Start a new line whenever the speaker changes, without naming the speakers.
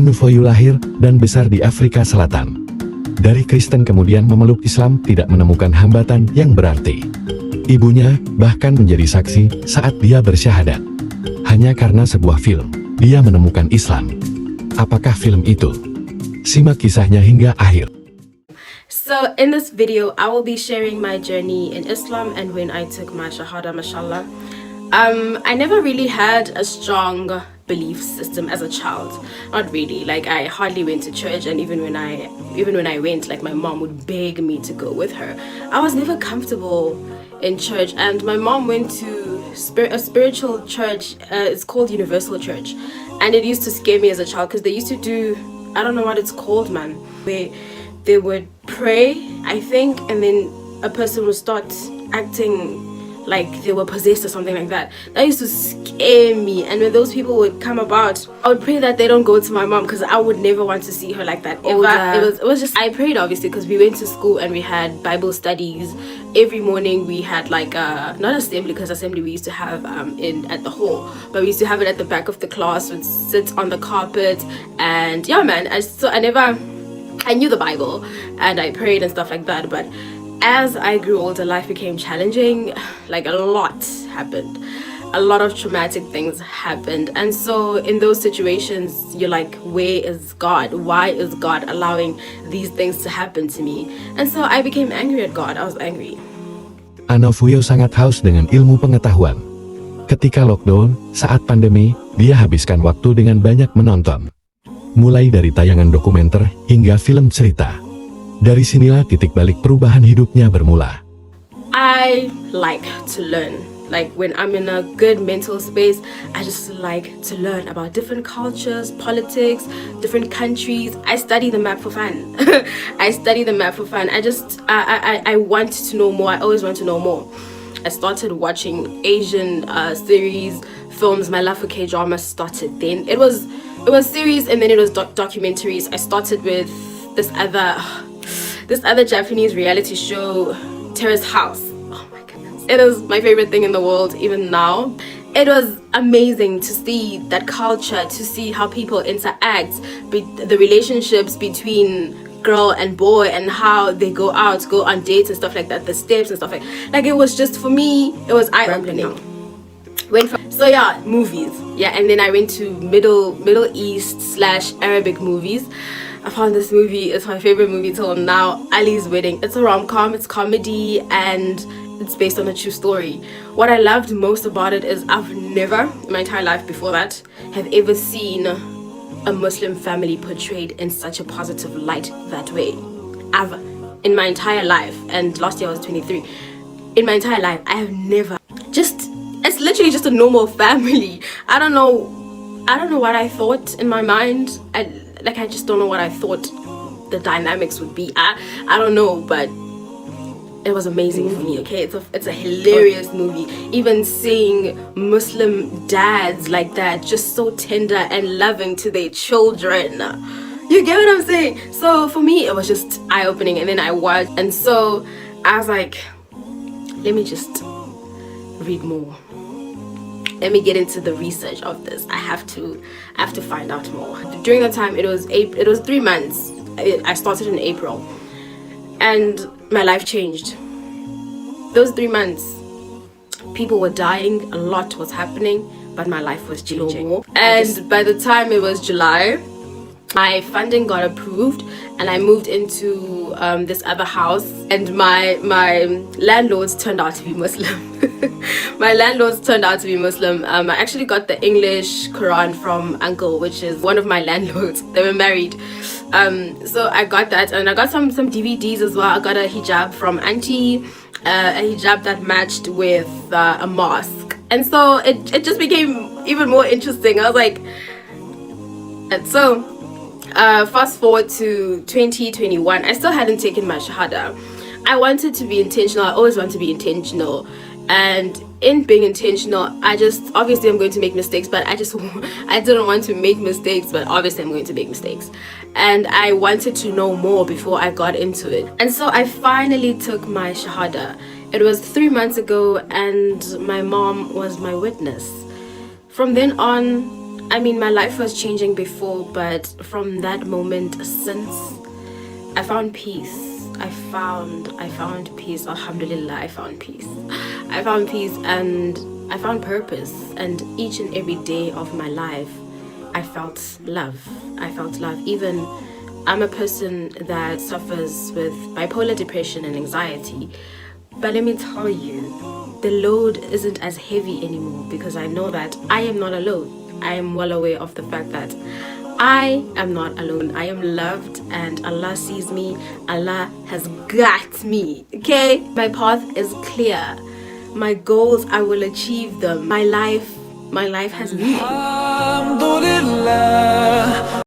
Hanufoyu lahir dan besar di Afrika Selatan. Dari Kristen kemudian memeluk Islam tidak menemukan hambatan yang berarti. Ibunya bahkan menjadi saksi saat dia bersyahadat. Hanya karena sebuah film, dia menemukan Islam. Apakah film itu? Simak kisahnya hingga akhir.
So in this video, I will be sharing my journey in Islam and when I took my shahada, mashallah. I never really had a strong belief system as a child. Not really. Like, I hardly went to church, and even when I went, like, my mom would beg me to go with her. I was never comfortable in church, and my mom went to a spiritual church. It's called Universal Church, and it used to scare me as a child because they used to do, I don't know what it's called, man, where they would pray, I think, and then a person would start acting like they were possessed or something like that. That used to scare me. And when those people would come about, I would pray that they don't go to my mom, because I would never want to see her like that ever. It was just, I prayed obviously because we went to school and we had Bible studies every morning. We had like not assembly, because assembly we used to have at the hall, but we used to have it at the back of the class. We'd sit on the carpet, and yeah, man, I knew the Bible and I prayed and stuff like that. But as I grew older, life became challenging. Like, a lot happened. A lot of traumatic things happened. And so in those situations, you're like, where is God? Why is God allowing these things to happen to me? And so I became angry at God. I was angry.
Hanufoyu sangat haus dengan ilmu pengetahuan. Ketika lockdown, saat pandemi, dia habiskan waktu dengan banyak menonton. Mulai dari tayangan dokumenter hingga film cerita. Dari sinilah titik balik perubahan hidupnya bermula.
I like to learn. Like, when I'm in a good mental space, I just like to learn about different cultures, politics, different countries. I study the map for fun. I study the map for fun. I want to know more. I always want to know more. I started watching Asian series, films. My love for K-drama started then. It was series, and then it was documentaries. I started with this other Japanese reality show, Terrace House. Oh my goodness. It is my favorite thing in the world, even now. It was amazing to see that culture, to see how people interact, the relationships between girl and boy, and how they go out, go on dates and stuff like that, the steps and stuff like it was just, for me, it was eye-opening. So yeah, movies. Yeah, and then I went to Middle East / Arabic movies. I found this movie, it's my favorite movie till now, Ali's Wedding. It's a rom-com, it's comedy, and it's based on a true story. What I loved most about it is I've never, in my entire life before that, have ever seen a Muslim family portrayed in such a positive light that way. In my entire life, and last year I was 23, in my entire life, I have never, it's literally just a normal family. I don't know what I thought in my mind. I just don't know what I thought the dynamics would be. I don't know, but it was amazing for me. Okay, it's a hilarious movie. Even seeing Muslim dads like that, just so tender and loving to their children. You get what I'm saying? So for me, it was just eye-opening. And then I watched, and so I was like, let me just read more. Let me get into the research of this. I have to find out more. During that time, it was 3 months. I started in April, and my life changed. Those 3 months, people were dying, a lot was happening, but my life was changing. And by the time it was July, my funding got approved, and I moved into this other house, and my landlords turned out to be Muslim. My landlords turned out to be Muslim. I actually got the English Quran from Uncle, which is one of my landlords. They were married. So I got that, and I got some DVDs as well. I got a hijab from Auntie, a hijab that matched with a mask. And so it just became even more interesting. I was like, and so fast forward to 2021, I still hadn't taken my shahada. I wanted to be intentional. I always want to be intentional. And in being intentional, obviously I'm going to make mistakes, but I didn't want to make mistakes, but obviously I'm going to make mistakes. And I wanted to know more before I got into it. And so I finally took my shahada. It was 3 months ago, and my mom was my witness. From then on, I mean, my life was changing before, but from that moment since, I found peace. I found peace. Alhamdulillah, I found peace. I found peace and I found purpose. And each and every day of my life, I felt love. I felt love. Even I'm a person that suffers with bipolar depression and anxiety. But let me tell you, the load isn't as heavy anymore because I know that I am not alone. I am well aware of the fact that I am not alone. I am loved and Allah sees me. Allah has got me. Okay? My path is clear. My goals, I will achieve them. My life has meaning. Alhamdulillah.